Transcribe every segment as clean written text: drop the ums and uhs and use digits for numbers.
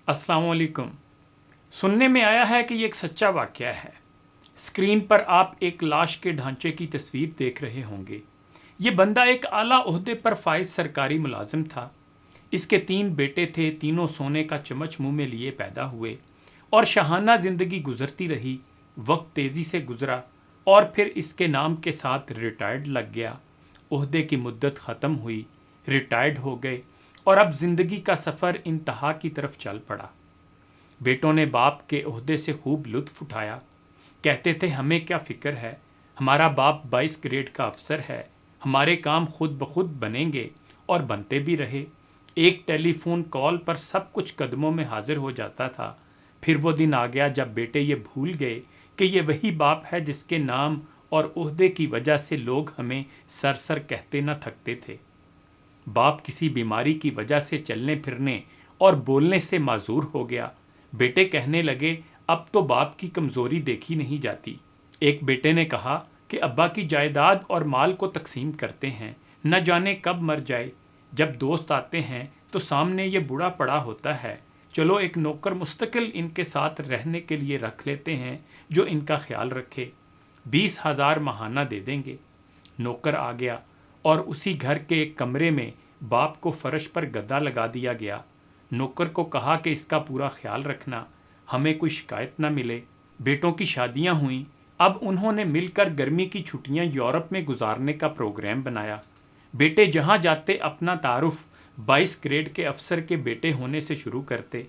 السلام علیکم۔ سننے میں آیا ہے کہ یہ ایک سچا واقعہ ہے۔ اسکرین پر آپ ایک لاش کے ڈھانچے کی تصویر دیکھ رہے ہوں گے۔ یہ بندہ ایک اعلیٰ عہدے پر فائز سرکاری ملازم تھا۔ اس کے 3 بیٹے تھے، تینوں سونے کا چمچ منہ میں لیے پیدا ہوئے اور شاہانہ زندگی گزرتی رہی۔ وقت تیزی سے گزرا اور پھر اس کے نام کے ساتھ ریٹائرڈ لگ گیا۔ عہدے کی مدت ختم ہوئی، ریٹائرڈ ہو گئے اور اب زندگی کا سفر انتہا کی طرف چل پڑا۔ بیٹوں نے باپ کے عہدے سے خوب لطف اٹھایا۔ کہتے تھے ہمیں کیا فکر ہے، ہمارا باپ 22 گریڈ کا افسر ہے، ہمارے کام خود بخود بنیں گے، اور بنتے بھی رہے۔ ایک ٹیلی فون کال پر سب کچھ قدموں میں حاضر ہو جاتا تھا۔ پھر وہ دن آ گیا جب بیٹے یہ بھول گئے کہ یہ وہی باپ ہے جس کے نام اور عہدے کی وجہ سے لوگ ہمیں سر سر کہتے نہ تھکتے تھے۔ باپ کسی بیماری کی وجہ سے چلنے پھرنے اور بولنے سے معذور ہو گیا۔ بیٹے کہنے لگے اب تو باپ کی کمزوری دیکھی نہیں جاتی۔ ایک بیٹے نے کہا کہ ابا کی جائیداد اور مال کو تقسیم کرتے ہیں، نہ جانے کب مر جائے۔ جب دوست آتے ہیں تو سامنے یہ بوڑھا پڑا ہوتا ہے، چلو ایک نوکر مستقل ان کے ساتھ رہنے کے لیے رکھ لیتے ہیں جو ان کا خیال رکھے، 20,000 ماہانہ دے دیں گے۔ نوکر آ گیا اور اسی گھر کے ایک کمرے میں باپ کو فرش پر گدا لگا دیا گیا۔ نوکر کو کہا کہ اس کا پورا خیال رکھنا، ہمیں کوئی شکایت نہ ملے۔ بیٹوں کی شادیاں ہوئیں۔ اب انہوں نے مل کر گرمی کی چھٹیاں یورپ میں گزارنے کا پروگرام بنایا۔ بیٹے جہاں جاتے اپنا تعارف 22 گریڈ کے افسر کے بیٹے ہونے سے شروع کرتے۔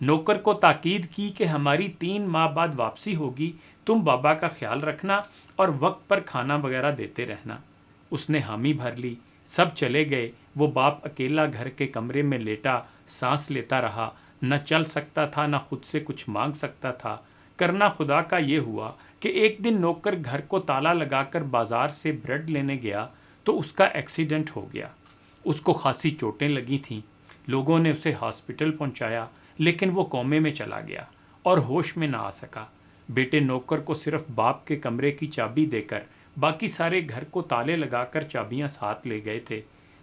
نوکر کو تاکید کی کہ ہماری 3 ماہ بعد واپسی ہوگی، تم بابا کا خیال رکھنا اور وقت پر کھانا وغیرہ دیتے رہنا۔ اس نے حامی بھر لی۔ سب چلے گئے۔ وہ باپ اکیلا گھر کے کمرے میں لیٹا سانس لیتا رہا، نہ چل سکتا تھا، نہ خود سے کچھ مانگ سکتا تھا۔ کرنا خدا کا یہ ہوا کہ ایک دن نوکر گھر کو تالا لگا کر بازار سے بریڈ لینے گیا تو اس کا ایکسیڈنٹ ہو گیا۔ اس کو خاصی چوٹیں لگی تھیں۔ لوگوں نے اسے ہاسپٹل پہنچایا لیکن وہ کومے میں چلا گیا اور ہوش میں نہ آ سکا۔ بیٹے نوکر کو صرف باپ کے کمرے کی چابی دے کر باقی سارے گھر کو تالے لگا کر چابیاں ساتھ لے گئے تھے۔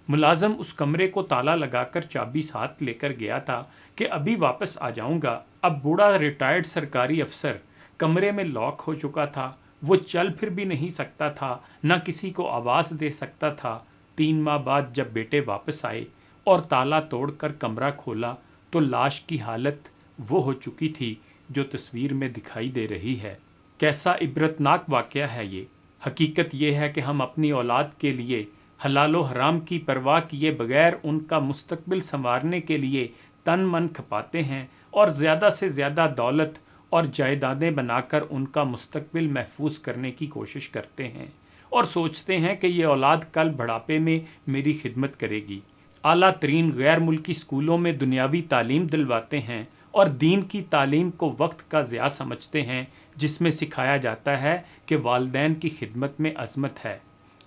ملازم اس کمرے کو تالا لگا کر چابی ساتھ لے کر گیا تھا کہ ابھی واپس آ جاؤں گا۔ اب بوڑھا ریٹائرڈ سرکاری افسر کمرے میں لاک ہو چکا تھا۔ وہ چل پھر بھی نہیں سکتا تھا، نہ کسی کو آواز دے سکتا تھا۔ 3 ماہ بعد جب بیٹے واپس آئے اور تالا توڑ کر کمرہ کھولا تو لاش کی حالت وہ ہو چکی تھی جو تصویر میں دکھائی دے رہی ہے۔ کیسا عبرتناک واقعہ ہے یہ۔ حقیقت یہ ہے کہ ہم اپنی اولاد کے لیے حلال و حرام کی پرواہ کیے بغیر ان کا مستقبل سنوارنے کے لیے تن من کھپاتے ہیں اور زیادہ سے زیادہ دولت اور جائیدادیں بنا کر ان کا مستقبل محفوظ کرنے کی کوشش کرتے ہیں اور سوچتے ہیں کہ یہ اولاد کل بڑھاپے میں میری خدمت کرے گی۔ اعلیٰ ترین غیر ملکی اسکولوں میں دنیاوی تعلیم دلواتے ہیں اور دین کی تعلیم کو وقت کا ضیاع سمجھتے ہیں، جس میں سکھایا جاتا ہے کہ والدین کی خدمت میں عظمت ہے۔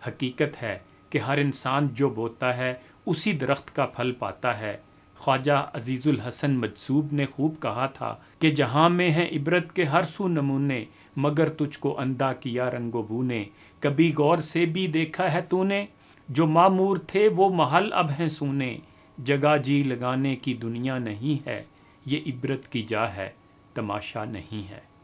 حقیقت ہے کہ ہر انسان جو بوتا ہے اسی درخت کا پھل پاتا ہے۔ خواجہ عزیز الحسن مجذوب نے خوب کہا تھا کہ جہاں میں ہیں عبرت کے ہر سو نمونے، مگر تجھ کو اندھا کیا رنگ و بو نے۔ کبھی غور سے بھی دیکھا ہے تو نے، جو معمور تھے وہ محل اب ہیں سونے۔ جگہ جی لگانے کی دنیا نہیں ہے، یہ عبرت کی جا ہے، تماشا نہیں ہے۔